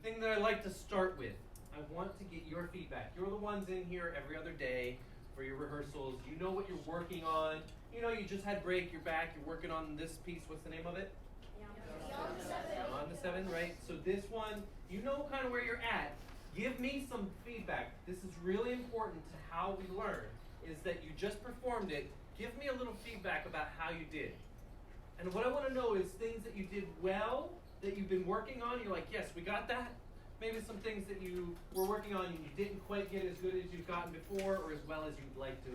thing that I like to start with, I want to get your feedback. You're the ones in here every other day for your rehearsals. You know what you're working on. You know you just had break, you're back, you're working on this piece. What's the name of it? Beyond the Seven, right? So this one, you know kind of where you're at. Give me some feedback. This is really important to how we learn, is that you just performed it. Give me a little feedback about how you did. And what I want to know is things that you did well, that you've been working on. You're like, yes, we got that. Maybe some things that you were working on and you didn't quite get as good as you've gotten before or as well as you'd like to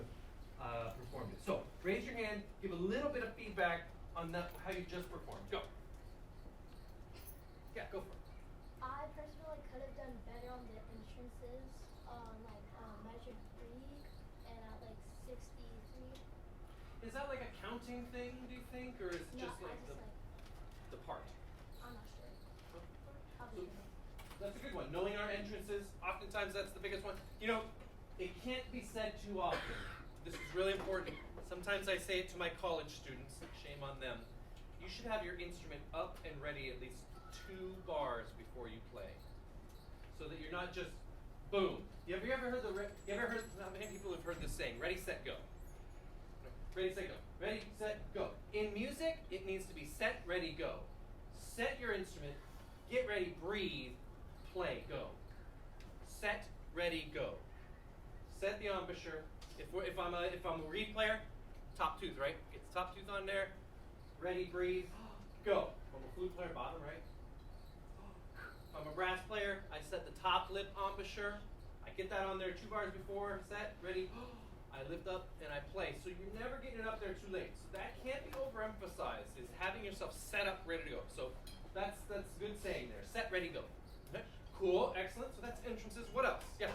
perform it. So raise your hand, give a little bit of feedback on that, how you just performed. Go. Yeah, go for it. I personally could have done better on the entrances, measured 3 and at like 63. Is that like a counting thing, do you think, or is it No, just like the part? I'm not sure. So, that's a good one. Knowing our entrances, oftentimes that's the biggest one. You know, it can't be said too often. This is really important. Sometimes I say it to my college students, shame on them. You should have your instrument up and ready at least 2 bars before you play, so that you're not just boom. Have you ever heard how many people have heard this saying? Ready, set, go. No, ready, set, go. Ready, set, go. In music, it needs to be set, ready, go. Set your instrument, get ready, breathe, play, go. Set, ready, go. Set the embouchure. If I'm a reed player, top tooth, right? Get the top tooth on there. Ready, breathe, go. I'm a flute player, bottom, right? If I'm a brass player, I set the top lip embouchure. I get that on there 2 bars before, set, ready. I lift up and I play. So you're never getting it up there too late. So that can't be overemphasized, is having yourself set up, ready to go. So that's good saying there. Set, ready, go. Okay. Cool, excellent. So that's entrances. What else? Yeah.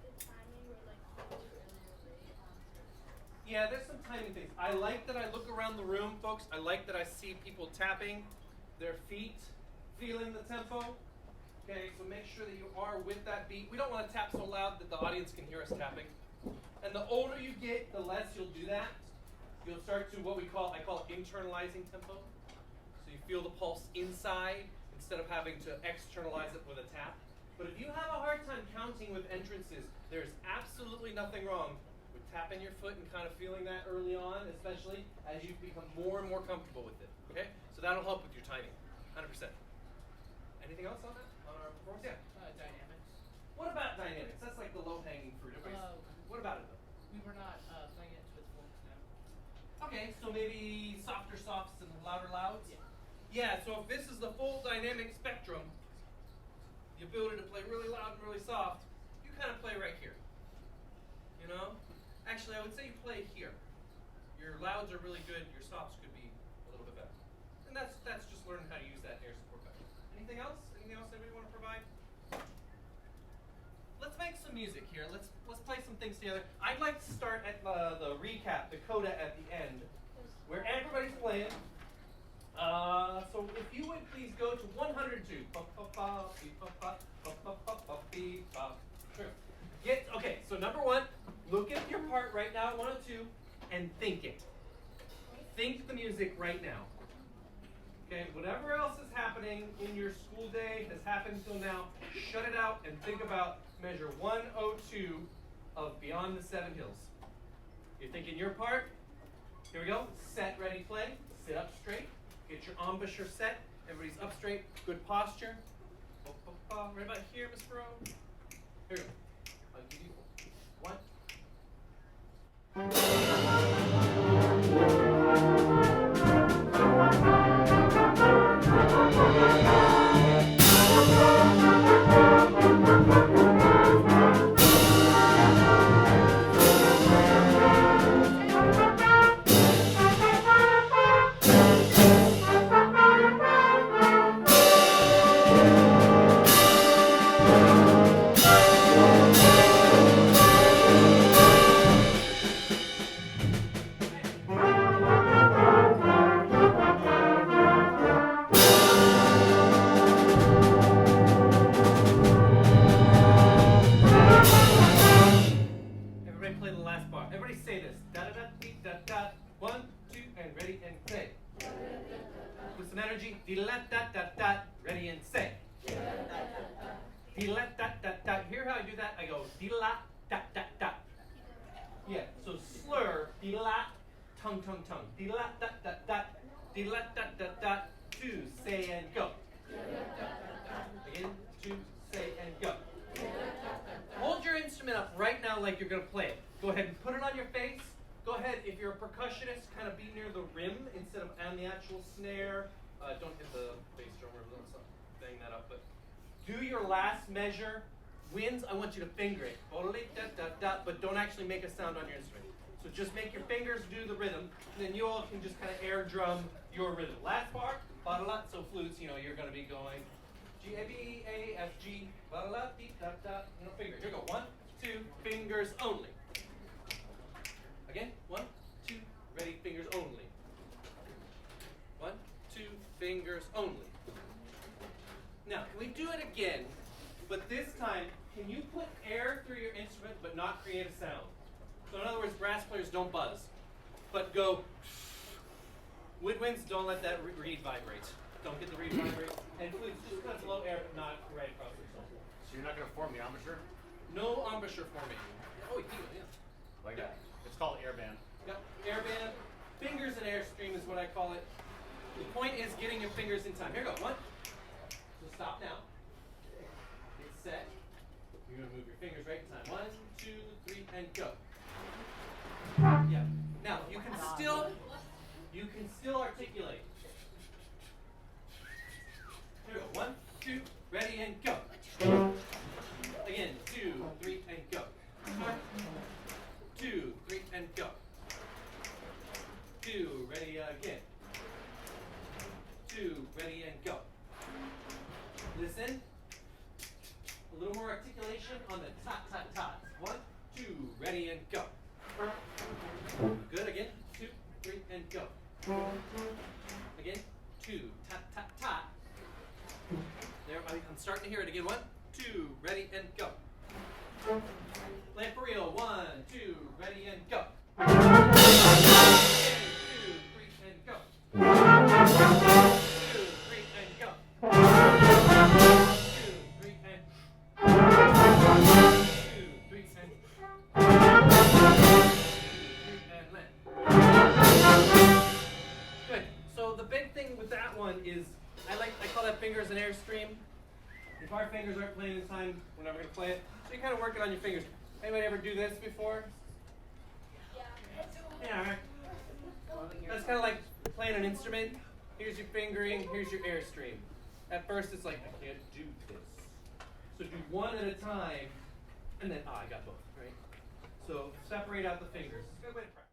The timing or like Yeah, there's some timing things. I like that I look around the room, folks. I like that I see people tapping their feet, feeling the tempo. Okay, so make sure that you are with that beat. We don't want to tap so loud that the audience can hear us tapping. And the older you get, the less you'll do that. You'll start to I call it internalizing tempo. So you feel the pulse inside instead of having to externalize it with a tap. But if you have a hard time counting with entrances, there's absolutely nothing wrong with tapping your foot and kind of feeling that early on, especially as you become more and more comfortable with it. Okay? So that'll help with your timing, 100%. Anything else on that? On our performance? Yeah. Dynamics. What about dynamics? That's like the low-hanging fruit. What about it though? We were not playing it with full extent. Okay, so maybe softer softs and louder louds? Yeah. Yeah, so if this is the full dynamic spectrum, the ability to play really loud and really soft, you kind of play right here. You know? Actually, I would say you play here. Your louds are really good, your softs could be a little bit better. And that's just learning how to use that air support better. Anything else? Anything else anybody want to provide? Let's make some music here. Let's play some things together. I'd like to start at the recap, the coda at the end, where everybody's playing. So if you would please go to 102. Okay, so number 1, look at your part right now at 102 and think it. Think the music right now. Okay, whatever else is happening in your school day has happened till now, shut it out and think about measure 102 of Beyond the 7 Hills. You're thinking your part. Here we go. Set, ready, play. Sit up straight. Get your embouchure set. Everybody's up straight. Good posture. Right about here, Miss Burrow. Here we go. I'll give you 1. Dee-la-da-da-da. Hear how I do that? I go dee-la-da-da-da. Yeah, so slur, dee-la, tongue, tongue, tongue. Dee-la-da-da-da, dee-la-da-da-da. Two, say and go. Again, two, say and go. Hold your instrument up right now like you're going to play it. Go ahead and put it on your face. Go ahead, if you're a percussionist, kind of be near the rim instead of on the actual snare. Don't hit the bass drum or something, bang that up. But do your last measure. Winds, I want you to finger it. But don't actually make a sound on your instrument. So just make your fingers do the rhythm, and then you all can just kind of air drum your rhythm. Last part, so flutes, you're going to be going G, A, B, A, F, G, D, da, da, finger. Here we go. 1, 2, fingers only. Again, 1, 2, ready, fingers only. 1, 2, fingers only. Now, can we do it again? But this time, can you put air through your instrument but not create a sound? So in other words, brass players don't buzz, but go. Woodwinds, don't let that reed vibrate. Don't get the reed vibrate. And flutes, just kind of blow air but not right across the soul. So you're not going to form the embouchure? No embouchure formation. Oh, yeah. Like that. It's called air band. Yep, air band. Fingers and airstream is what I call it. The point is getting your fingers in time. Here we go. 1. So stop now. Get set. You're going to move your fingers right in time. 1, 2, 3, and go. Yeah. Now you can still articulate. Here we go. 1, 2, ready and go. Again, 2, 3, and go. 2, 3, and go. 2, ready again. 2, ready and go. Listen. A little more articulation on the tot, tot, tot. 1, 2, ready and go. Good, again. 2, 3, and go. Again. 2, tot, tot, tot. There, I'm starting to hear it again. 1, 2, ready and go. Play it for real. 1, 2, ready and go. 2, 3, and go. 2, 3, and go. 2, 3, and 2, 3, and 2, 3, and land. Good. So the big thing with that one is I call that fingers and airstream. If our fingers aren't playing in time, we're never going to play it. So you kind of work it on your fingers. Anybody ever do this before? Yeah, right. That's kind of like playing an instrument. Here's your fingering, here's your airstream. At first it's like, I can't do this. So do one at a time, and then, I got both, right? So separate out the fingers. Good way to practice.